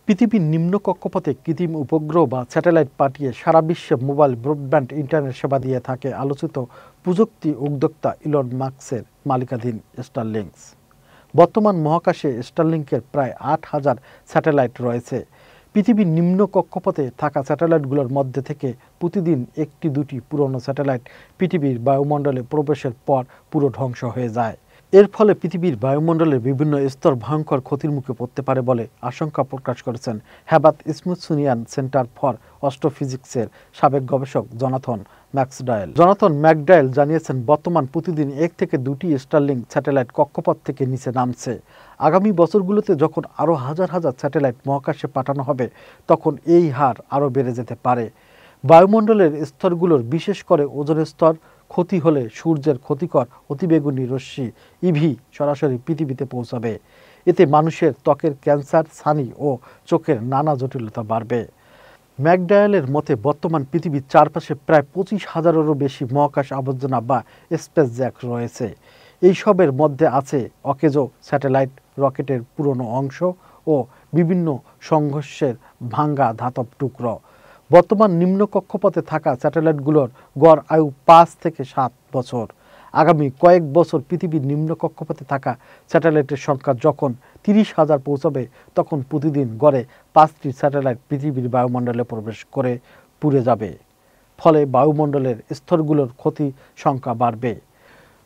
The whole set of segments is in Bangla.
পৃথিবীর নিম্ন কক্ষপথে কৃত্রিম উপগ্রহ বা স্যাটেলাইট পাঠিয়ে সারা বিশ্বে মোবাইল ব্রডব্যান্ড ইন্টারনেট সেবা দিয়ে থাকে আলোচিত প্রযুক্তি উদ্যোক্তা ইলন মাস্কের মালিকাধীন স্টারলিংক। বর্তমান মহাকাশে স্টারলিংকের প্রায় ৮,০০০ স্যাটেলাইট রয়েছে। পৃথিবীর নিম্ন কক্ষপথে থাকা স্যাটেলাইটগুলোর মধ্যে থেকে প্রতিদিন একটি দুটি পুরনো স্যাটেলাইট পৃথিবীর বায়ুমণ্ডলে প্রবেশের পর পুরো ধ্বংস হয়ে যায়। এর ফলে পৃথিবীর বায়ুমণ্ডলের বিভিন্ন স্তর ভয়ঙ্কর ক্ষতির মুখে পড়তে পারে বলে আশঙ্কা প্রকাশ করেছেন হ্যাবাত স্মিথসোনিয়ান সেন্টার ফর অ্যাস্ট্রোফিজিক্সের সাবেক গবেষক জোনাথন ম্যাকডায়েল জানিয়েছেন, বর্তমান প্রতিদিন ১ থেকে ২টি স্টারলিংক স্যাটেলাইট কক্ষপথ থেকে নিচে নামছে। আগামী বছরগুলোতে যখন আরও হাজার হাজার স্যাটেলাইট মহাকাশে পাঠানো হবে, তখন এই হার আরও বেড়ে যেতে পারে। বায়ুমণ্ডলের স্তরগুলোর, বিশেষ করে ওজোন স্তর ক্ষতি হলে সূর্যের ক্ষতিকর অতিবেগুনি রশ্মি ইভি সরাসরি পৃথিবীতে পৌঁছাবে। এতে মানুষের ত্বকের ক্যান্সার, ছানি ও চোখের নানা জটিলতা বাড়বে। ম্যাকডায়েলের মতে, বর্তমান পৃথিবীর চারপাশে প্রায় ২৫,০০০-এরও বেশি মহাকাশ আবর্জনা বা স্পেস জ্যাক রয়েছে। এইসবের মধ্যে আছে অকেজো স্যাটেলাইট, রকেটের পুরনো অংশ ও বিভিন্ন সংঘর্ষের ভাঙ্গা ধাতব টুকরো। বর্তমান নিম্ন কক্ষপথে থাকা স্যাটেলাইটগুলোর গড় আয়ু ৫ থেকে ৭ বছর। আগামী কয়েক বছর পৃথিবীর নিম্ন কক্ষপথে থাকা স্যাটেলাইটের সংখ্যা যখন ৩০,০০০ পৌঁছাবে, তখন প্রতিদিন গড়ে ৫টি স্যাটেলাইট পৃথিবীর বায়ুমণ্ডলে প্রবেশ করে পুড়ে যাবে। ফলে বায়ুমণ্ডলের স্তরগুলোর ক্ষতি সংখ্যা বাড়বে।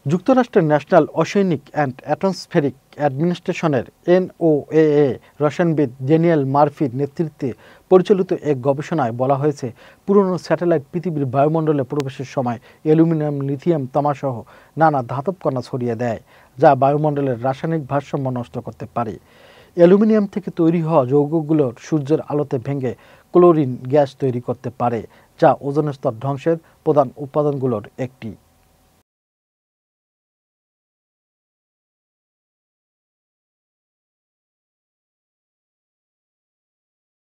যুক্তরাষ্ট্রের ন্যাশনাল ওশেনিক অ্যান্ড অ্যাটমসফেরিক অ্যাডমিনিস্ট্রেশনের NOAA রসায়নবিদ ড্যানিয়েল মার্ফির নেতৃত্বে পরিচালিত এক গবেষণায় বলা হয়েছে, পুরনো স্যাটেলাইট পৃথিবীর বায়ুমণ্ডলে প্রবেশের সময় অ্যালুমিনিয়াম, লিথিয়াম, তামাসহ নানা ধাতব কণা ছড়িয়ে দেয়, যা বায়ুমণ্ডলের রাসায়নিক ভারসাম্য নষ্ট করতে পারে। অ্যালুমিনিয়াম থেকে তৈরি হওয়া যৌগগুলোর সূর্যের আলোতে ভেঙে ক্লোরিন গ্যাস তৈরি করতে পারে, যা ওজোন স্তর ধ্বংসের প্রধান উপাদানগুলোর একটি।